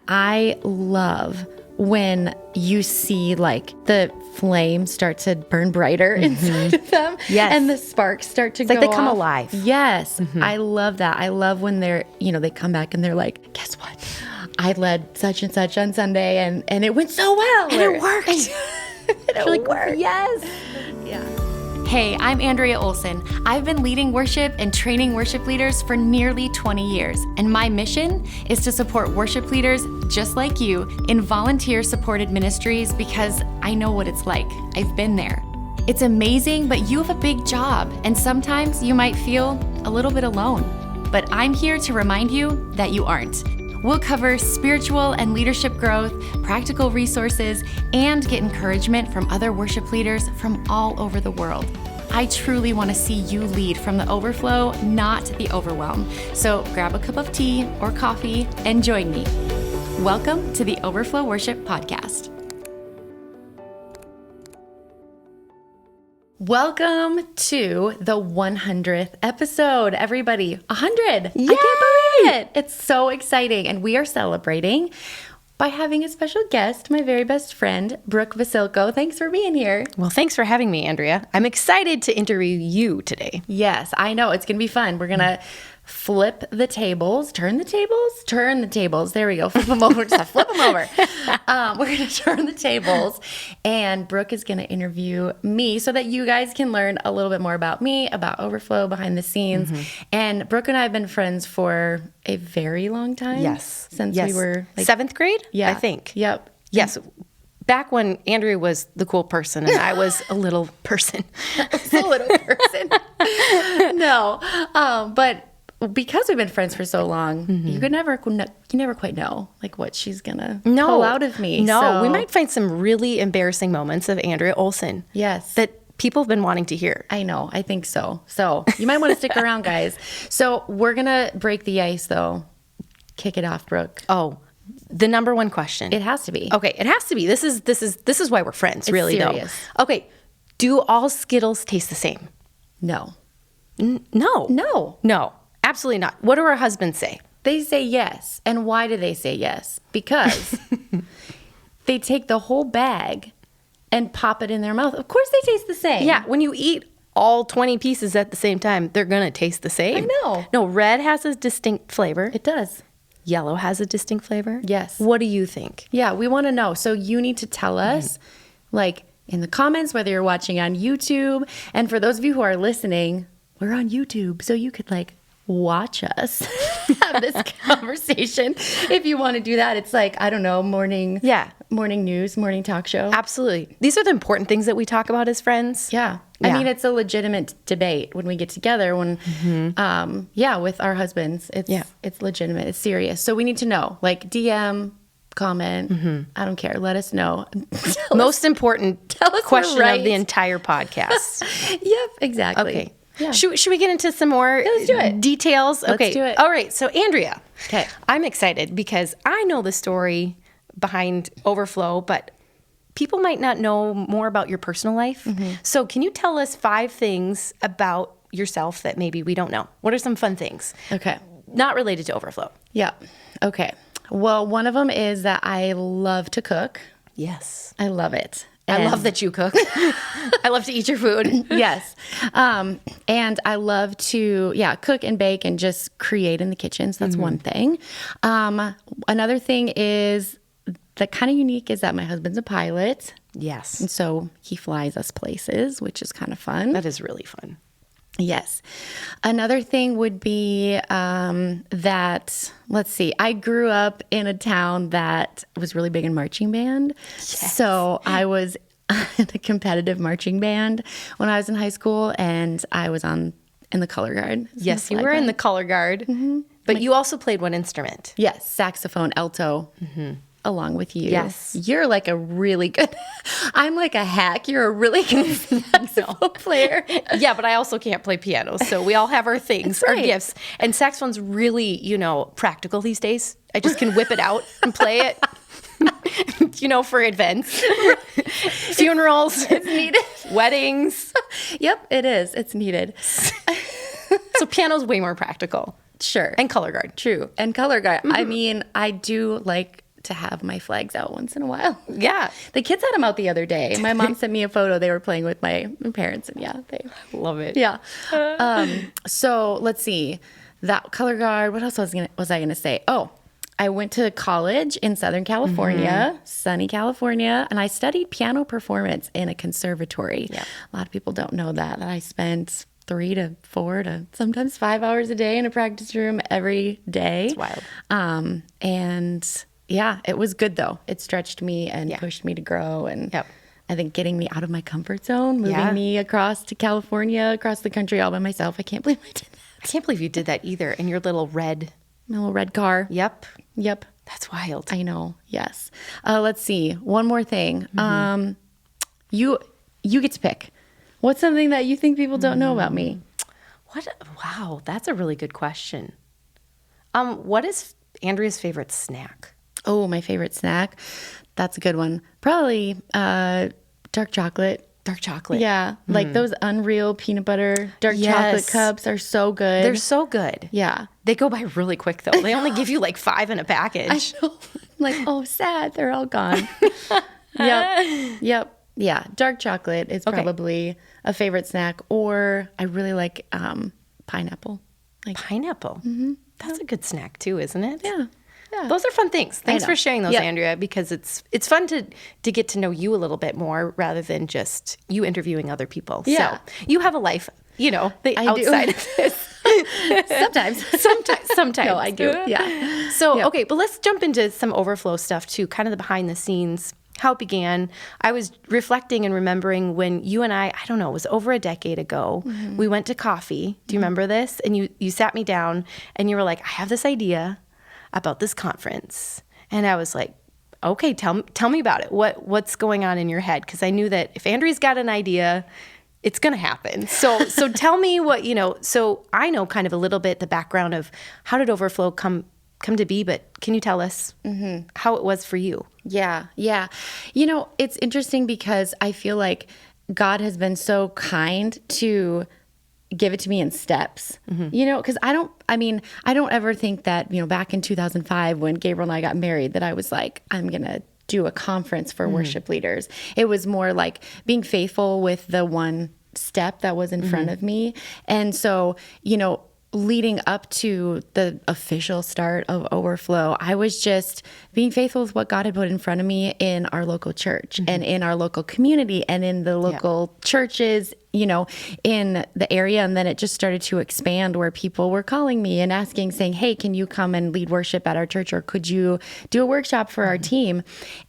I love when you see like the flames start to burn brighter inside of them. Yes. And the sparks start to go like they come off. alive. Yes. I love that. I love when they're, they come back and they're like, guess what? I led such and such on Sunday and it went so well. And it worked. It worked. Yes. Yeah. Hey, I'm Andrea Olson. I've been leading worship and training worship leaders for nearly 20 years, and my mission is to support worship leaders just like you in volunteer-supported ministries because I know what it's like. I've been there. It's amazing, but you have a big job, and sometimes you might feel a little bit alone. But I'm here to remind you that you aren't. We'll cover spiritual and leadership growth, practical resources, and get encouragement from other worship leaders from all over the world. I truly want to see you lead from the overflow, not the overwhelm. So grab a cup of tea or coffee and join me. Welcome to the Overflow Worship Podcast. Welcome to the 100th episode, everybody. 100! Yay! I can't believe it. It's so exciting. And we are celebrating by having a special guest, my very best friend, Brooke Vasilko. Thanks for being here. Well, thanks for having me, Andrea. I'm excited to interview you today. Yes, I know. It's going to be fun. We're going to flip the tables, turn the tables. There we go. Flip them over. Just flip them over. We're going to turn the tables, and Brooke is going to interview me so that you guys can learn a little bit more about me, about Overflow behind the scenes. And Brooke and I have been friends for a very long time. Yes. Since we were like 7th grade? Yeah. I think. Yep. Yes. Back when Andrea was the cool person and I was a little person. A little person. No. But because we've been friends for so long, you never quite know like what she's gonna pull out of me. No, so. we might find some really embarrassing moments of Andrea Olson. Yes. That people have been wanting to hear. I know. I think so. So you might want to stick around, guys. So we're gonna break the ice, though. Kick it off, Brooke. Oh, the number one question. It has to be. Okay, it has to be. This is why we're friends, really, serious. though. Okay, do all Skittles taste the same? No. No, absolutely not. What do our husbands say? They say yes. And why do they say yes? Because they take the whole bag and pop it in their mouth. Of course they taste the same. Yeah, when you eat all 20 pieces at the same time, they're going to taste the same. I know. No, red has a distinct flavor. It does. Yellow has a distinct flavor. Yes. What do you think? Yeah, we want to know. So you need to tell us, like, in the comments, whether you're watching on YouTube. And for those of you who are listening, we're on YouTube. So you could, like, watch us have this conversation. If you want to do that, it's like, I don't know, morning news, morning talk show. Absolutely. These are the important things that we talk about as friends. Yeah. I mean, it's a legitimate debate when we get together, with our husbands. It's legitimate. It's serious. So we need to know, like, DM, comment. I don't care. Let us know. Most important question right. of the entire podcast. Yep, exactly. Okay. Yeah. Should we get into some more let's do it. details? Let's Okay. do it. All right. So, Andrea, Okay. I'm excited because I know the story behind Overflow, but people might not know more about your personal life. So can you tell us 5 things about yourself that maybe we don't know? What are some fun things? Okay. Not related to Overflow. Yeah. Okay. Well, one of them is that I love to cook. Yes. I love it. I love that you cook. I love to eat your food. Yes. And I love to, cook and bake and just create in the kitchen. So that's one thing. Another thing is that kind of unique is that my husband's a pilot. Yes. And so he flies us places, which is kind of fun. That is really fun. Yes. Another thing would be that, let's see, I grew up in a town that was really big in marching band. Yes. So I was in a competitive marching band when I was in high school, and I was in the color guard. Yes, you were in the color guard, but you also played one instrument. Yes, saxophone, alto. Along with you. Yes. You're like a really good, I'm like a hack. You're a really good saxophone player. Yeah, but I also can't play piano. So we all have our things, our gifts. And saxophone's really, practical these days. I just can whip it out and play it, for events, funerals, it's needed. Weddings. Yep, it is. It's needed. So piano's way more practical. Sure. And color guard. True. And color guard. I mean, I do like to have my flags out once in a while. Yeah. The kids had them out the other day. My mom sent me a photo. They were playing with my parents, and they love it. Yeah. So let's see. That color guard. What else was I gonna say? Oh, I went to college in Southern California, sunny California, and I studied piano performance in a conservatory. Yeah. A lot of people don't know that I spent 3 to 4 to sometimes 5 hours a day in a practice room every day. It's wild. And yeah, it was good though. It stretched me and pushed me to grow. And I think getting me out of my comfort zone, moving me across to California, across the country all by myself. I can't believe I did that. I can't believe you did that either. In your little red. My little red car. Yep. That's wild. I know. Yes. Let's see. One more thing. You get to pick. What's something that you think people don't know about me? Wow, that's a really good question. What is Andrea's favorite snack? Oh, my favorite snack. That's a good one. Probably dark chocolate. Dark chocolate. Yeah. Like those Unreal peanut butter dark chocolate cups are so good. They're so good. Yeah. They go by really quick though. They only give you like 5 in a package. I know. Like, oh, sad. They're all gone. Yep. Yeah. Dark chocolate is probably a favorite snack. Or I really like pineapple. Pineapple? Mm-hmm. That's a good snack too, isn't it? Yeah. Those are fun things. Thanks for sharing those, Andrea, because it's fun to get to know you a little bit more rather than just you interviewing other people. Yeah. So you have a life, outside of this. Sometimes. No, I do. Yeah. So, okay, but let's jump into some Overflow stuff too, kind of the behind the scenes, how it began. I was reflecting and remembering when you and I don't know, it was over a decade ago, we went to coffee. Do you remember this? And you sat me down and you were like, I have this idea about this conference. And I was like, okay, tell me about it. What's going on in your head? Because I knew that if Andrea's got an idea, it's going to happen. So tell me what, so I know kind of a little bit the background of how did Overflow come to be, but can you tell us how it was for you? Yeah. It's interesting because I feel like God has been so kind to give it to me in steps, because I don't ever think that, back in 2005 when Gabriel and I got married that I was like, I'm going to do a conference for worship leaders. It was more like being faithful with the one step that was in front of me. And so, leading up to the official start of Overflow, I was just being faithful with what God had put in front of me in our local church and in our local community and in the local churches, in the area. And then it just started to expand where people were calling me and asking, saying, hey, can you come and lead worship at our church? Or could you do a workshop for our team?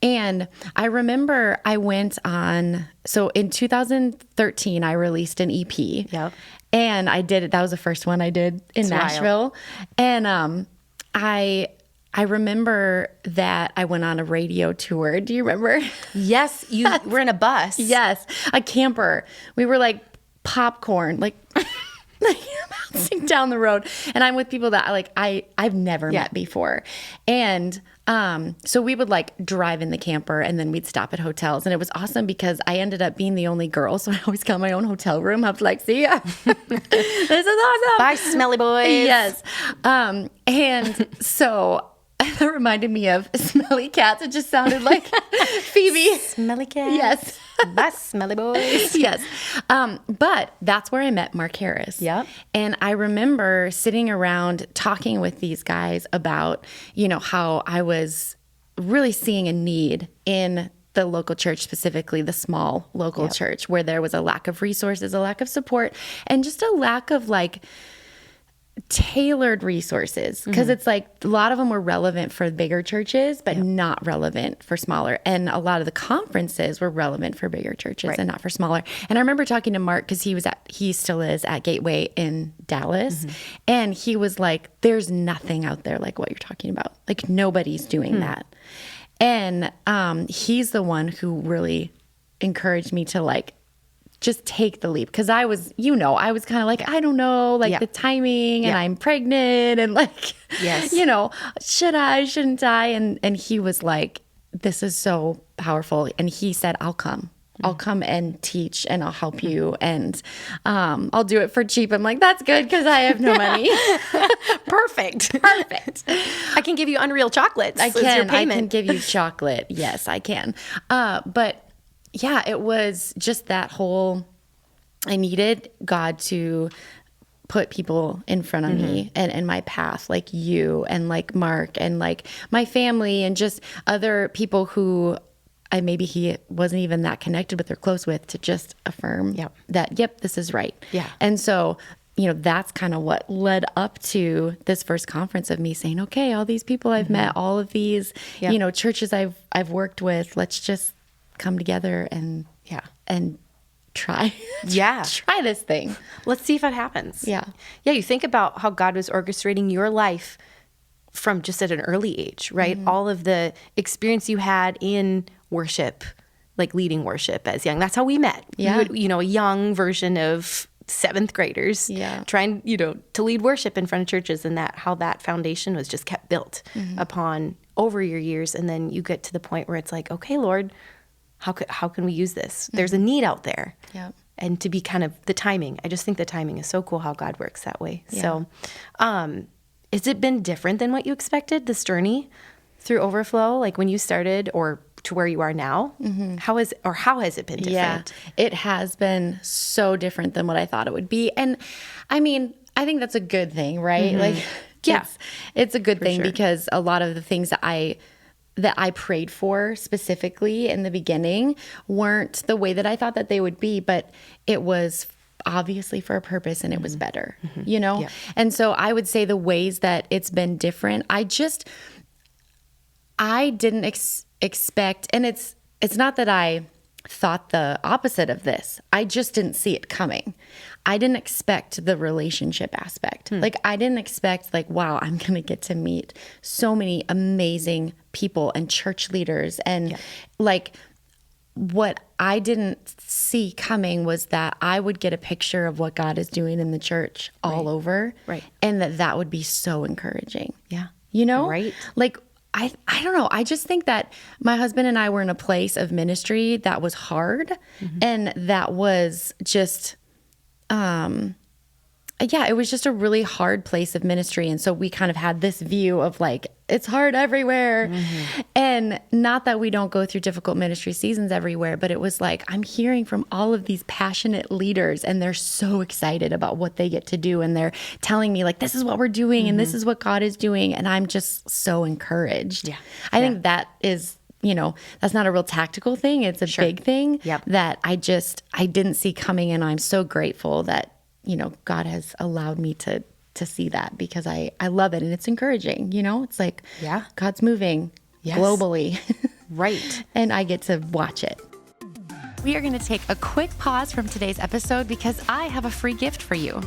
And I remember I went on, so in 2013, I released an EP. Yep. And I did it. That was the first one I did in Nashville. Wild. And I remember that I went on a radio tour. Do you remember? Yes, you were in a bus. Yes, a camper. We were like popcorn, like bouncing down the road. And I'm with people that I've never met before. And so we would drive in the camper and then we'd stop at hotels. And it was awesome because I ended up being the only girl. So I always got my own hotel room. I was like, see ya. This is awesome. Bye, smelly boys. Yes. And so that reminded me of Smelly Cats. It just sounded like Phoebe. Smelly Cats. Yes. Bye, smelly boys. Yes. But that's where I met Mark Harris. Yep. And I remember sitting around talking with these guys about, how I was really seeing a need in the local church, specifically the small local church, where there was a lack of resources, a lack of support, and just a lack of tailored resources, because it's a lot of them were relevant for bigger churches but not relevant for smaller, and a lot of the conferences were relevant for bigger churches and not for smaller. And I remember talking to Mark because he still is at Gateway in Dallas, and he was like, there's nothing out there like what you're talking about, nobody's doing that. And he's the one who really encouraged me to just take the leap, because I was kind of I don't know, the timing, and I'm pregnant, and should I, shouldn't I? And he was like, this is so powerful. And he said, I'll come. I'll come and teach and I'll help you. And I'll do it for cheap. I'm like, that's good because I have no money. Perfect. I can give you Unreal chocolates. I can give you chocolate. Yes, I can. But yeah, it was just that whole, I needed God to put people in front of me and my path, like you and like Mark and like my family and just other people who maybe he wasn't even that connected with or close with, to just affirm that, yep, this is right. Yeah. And so, that's kind of what led up to this first conference of me saying, okay, all these people I've met, all of these, churches I've worked with, let's just come together and try this thing. Let's see if it happens. Yeah. You think about how God was orchestrating your life from just at an early age, right? All of the experience you had in worship, like leading worship as young. That's how we met. Yeah. A young version of 7th graders trying, to lead worship in front of churches, and how that foundation was just kept built upon over your years. And then you get to the point where it's like, okay, Lord, how can we use this? There's a need out there. Yeah. And to be kind of the timing. I just think the timing is so cool how God works that way. Yeah. So has it been different than what you expected, this journey through Overflow, like when you started or to where you are now? How has it been different? Yeah, it has been so different than what I thought it would be. And I mean, I think that's a good thing, right? Like, it's a good thing because a lot of the things that I prayed for specifically in the beginning weren't the way that I thought that they would be, but it was obviously for a purpose and it was better, Yeah. And so I would say the ways that it's been different, I didn't expect, and it's not that I thought the opposite of this. I just didn't see it coming. I didn't expect the relationship aspect. Like, I didn't expect, like, wow, I'm going to get to meet so many amazing people and church leaders. And like, what I didn't see coming was that I would get a picture of what God is doing in the church all over. Right. And that would be so encouraging. Yeah. Right. Like, I don't know. I just think that my husband and I were in a place of ministry that was hard and that was just, it was just a really hard place of ministry. And so we kind of had this view of like, it's hard everywhere. And not that we don't go through difficult ministry seasons everywhere, but it was like, I'm hearing from all of these passionate leaders and they're so excited about what they get to do. And they're telling me like, this is what we're doing and this is what God is doing. And I'm just so encouraged. Yeah. I think that is, that's not a real tactical thing. It's a big thing that I didn't see coming. And I'm so grateful that, God has allowed me to see that because I love it and it's encouraging, it's like, God's moving globally. Right. And I get to watch it. We are going to take a quick pause from today's episode because I have a free gift for you.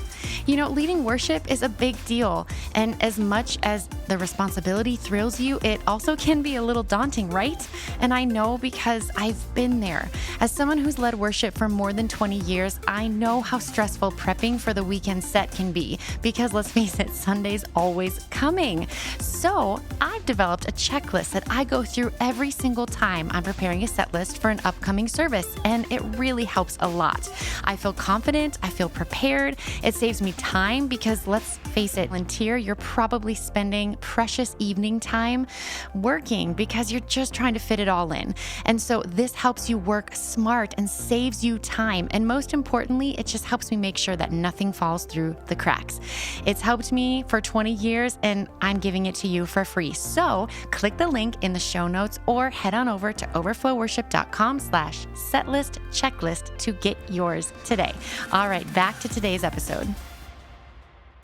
Leading worship is a big deal. And as much as the responsibility thrills you, it also can be a little daunting, right? And I know because I've been there. As someone who's led worship for more than 20 years, I know how stressful prepping for the weekend set can be because let's face it, Sunday's always coming. So I've developed a checklist that I go through every single time I'm preparing a set list for an upcoming service. And it really helps a lot. I feel confident. I feel prepared. It saves me time because let's face it, volunteer, you're probably spending precious evening time working because you're just trying to fit it all in. And so this helps you work smart and saves you time. And most importantly, it just helps me make sure that nothing falls through the cracks. It's helped me for 20 years and I'm giving it to you for free. So click the link in the show notes or head on over to overflowworship.com/setlist checklist to get yours today. All right, back to today's episode.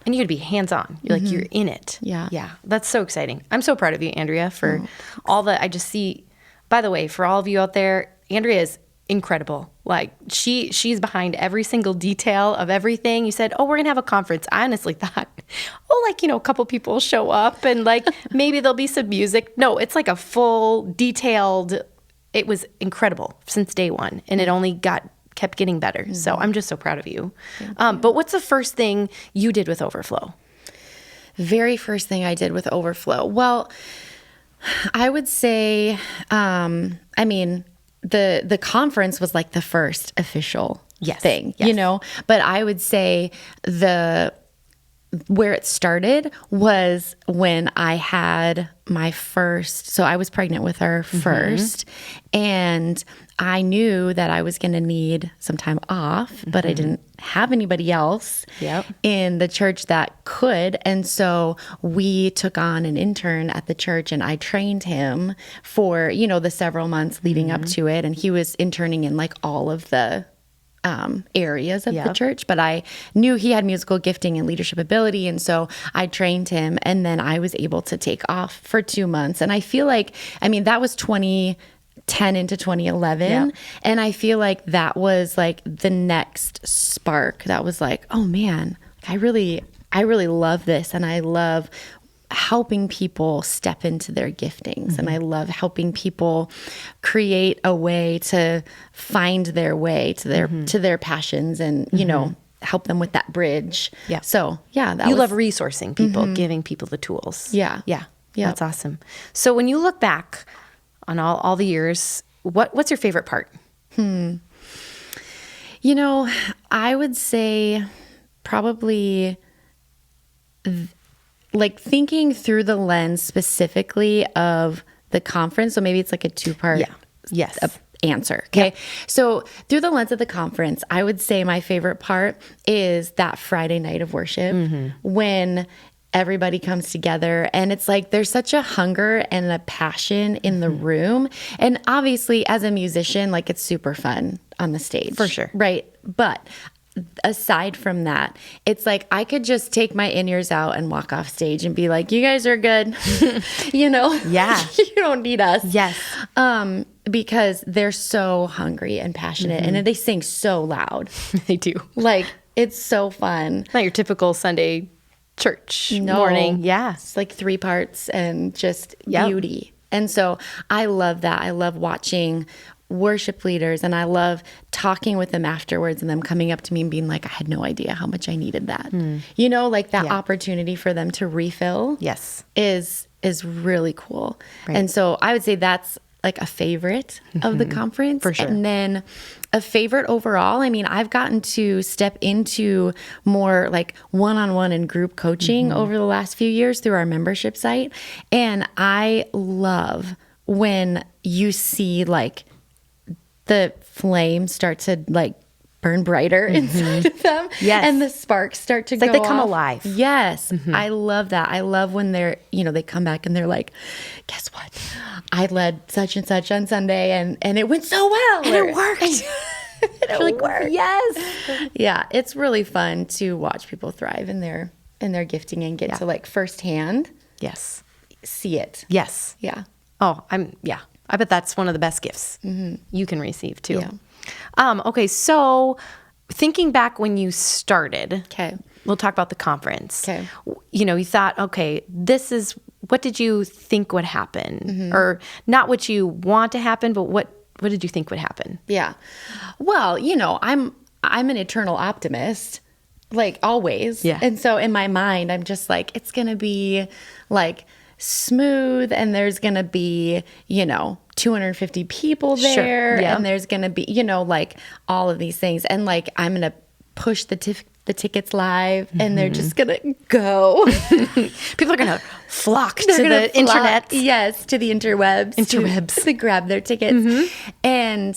And you could be hands-on. You're like, you're in it. Yeah. Yeah. That's so exciting. I'm so proud of you, Andrea, for all that I just see. By the way, for all of you out there, Andrea is incredible. Like she's behind every single detail of everything. You said, we're going to have a conference. I honestly thought, a couple people show up and like maybe there'll be some music. No, it's like a full detailed. It was incredible since day one, and it only kept getting better. So I'm just so proud of you. But what's the first thing you did with Overflow? Very first thing I did with Overflow. Well, I would say, the conference was like the first official thing, Yes. you know, but I would say where it started was when I had my first, so I was pregnant with our first, and I knew that I was going to need some time off, but I didn't have anybody else in the church that could. And so we took on an intern at the church, and I trained him for, you know, the several months leading up to it. And he was interning in like all of the areas of the church, but I knew he had musical gifting and leadership ability. And so I trained him, and then I was able to take off for 2 months. And I feel like, I mean, that was 2010 into 2011. And I feel like that was like the next spark that was like, oh man, I really love this. And I love helping people step into their giftings. And I love helping people create a way to find their way to their passions, and, you know, help them with that bridge. So you love resourcing people, giving people the tools. Yeah. That's awesome. So when you look back on all the years, what's your favorite part? You know, I would say probably like thinking through the lens specifically of the conference. So maybe it's like a 2-part answer. Okay. So through the lens of the conference, I would say my favorite part is that Friday night of worship when everybody comes together, and it's like there's such a hunger and a passion in the room. And obviously as a musician, like it's super fun on the stage. For sure. Right. But aside from that, it's like I could just take my in-ears out and walk off stage and be like, you guys are good. You know? Yeah. You don't need us. Yes. Because they're so hungry and passionate, and they sing so loud. They do. Like, it's so fun. Not your typical Sunday church morning. Yeah. It's like 3 parts and just beauty. And so I love that. I love watching worship leaders, and I love talking with them afterwards, and them coming up to me and being like, I had no idea how much I needed that. You know, like that opportunity for them to refill is really cool. Right. And so I would say that's like a favorite of the conference. For sure. And then a favorite overall, I mean, I've gotten to step into more like one-on-one and group coaching over the last few years through our membership site. And I love when you see like the flame start to like burn brighter inside of them. Yes. And the sparks start to go off. Like they come off. alive. Yes. I love that. I love when they're, you know, they come back and they're like, guess what? I led such and such on Sunday, and it went so well. And it worked. It worked. Yes. Yeah. It's really fun to watch people thrive in their gifting and get to like firsthand. Yes. See it. Yes. Yeah. Oh, I bet that's one of the best gifts you can receive too. Yeah. Okay, so thinking back when you started, we'll talk about the conference. Okay. You know, you thought, okay, what did you think would happen? Or not what you want to happen, but what did you think would happen? Yeah. Well, you know, I'm an eternal optimist, like always. Yeah. And so in my mind, I'm just like, it's going to be like smooth, and there's going to be, you know, 250 people there, and there's going to be, you know, like all of these things. And like, I'm going to push the tickets live, and they're just going to go. People are going to flock to the internet. Yes, to the interwebs. To grab their tickets. And,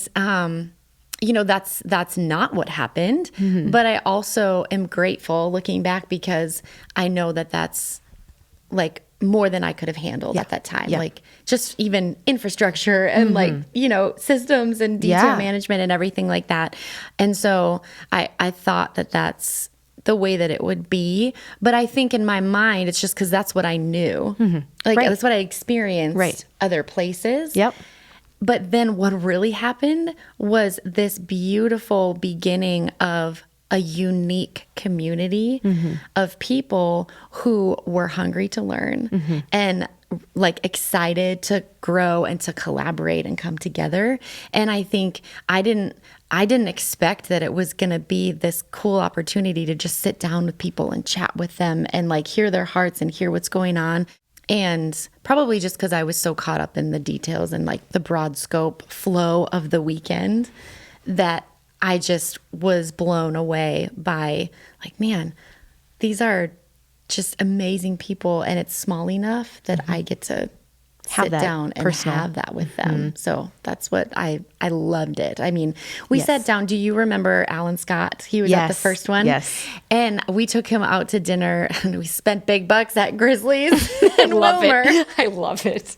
you know, that's not what happened. But I also am grateful looking back, because I know that that's like more than I could have handled at that time. Like just even infrastructure and like, you know, systems and detail management and everything like that. And so I thought that that's the way that it would be. But I think in my mind, it's just because that's what I knew. Like that's what I experienced other places. Yep. But then what really happened was this beautiful beginning of a unique community of people who were hungry to learn and like excited to grow and to collaborate and come together. And I think I didn't expect that it was going to be this cool opportunity to just sit down with people and chat with them and like hear their hearts and hear what's going on. And probably just because I was so caught up in the details and like the broad scope flow of the weekend that I just was blown away by like, man, these are just amazing people, and it's small enough that I get to sit down and have that with them. So that's what I loved it. I mean, we sat down. Do you remember Alan Scott? He was at the first one. Yes. And we took him out to dinner and we spent big bucks at Grizzlies and love Wilmer. it. I love it.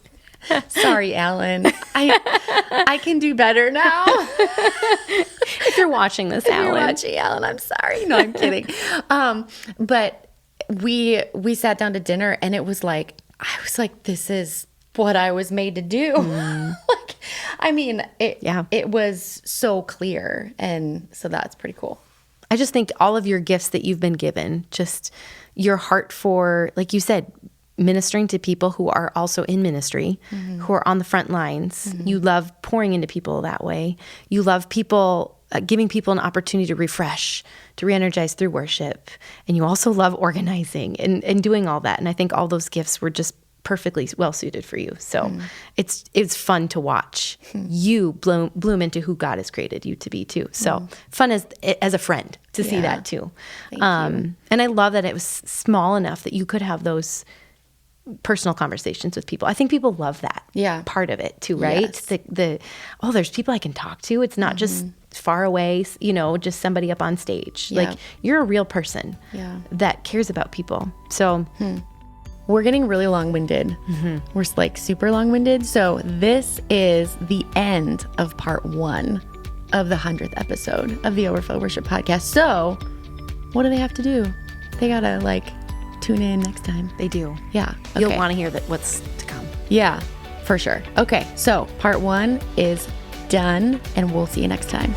Sorry, Alan. I can do better now. If you're watching this, If Alan. you're watching, Alan, I'm sorry. No, I'm kidding. But we sat down to dinner, and it was like, I was like, this is what I was made to do. Like, I mean, it was so clear. And so that's pretty cool. I just think all of your gifts that you've been given, just your heart for, like you said, ministering to people who are also in ministry, who are on the front lines. You love pouring into people that way. You love people, giving people an opportunity to refresh, to re-energize through worship. And you also love organizing and doing all that. And I think all those gifts were just perfectly well suited for you. So it's fun to watch you bloom into who God has created you to be too. So fun as a friend to see that too. And I love that it was small enough that you could have those personal conversations with people. I think people love that part of it too, right? Yes. There's people I can talk to. It's not just far away, just somebody up on stage. Like, you're a real person that cares about people. So we're getting really long-winded. We're like super long-winded. So this is the end of part 1 of the 100th episode of the Overflow Worship Podcast. So what do they have to do? They gotta tune in next time. They do. Yeah. Okay. You'll want to hear what's to come. Yeah, for sure. Okay. So part 1 is done, and we'll see you next time.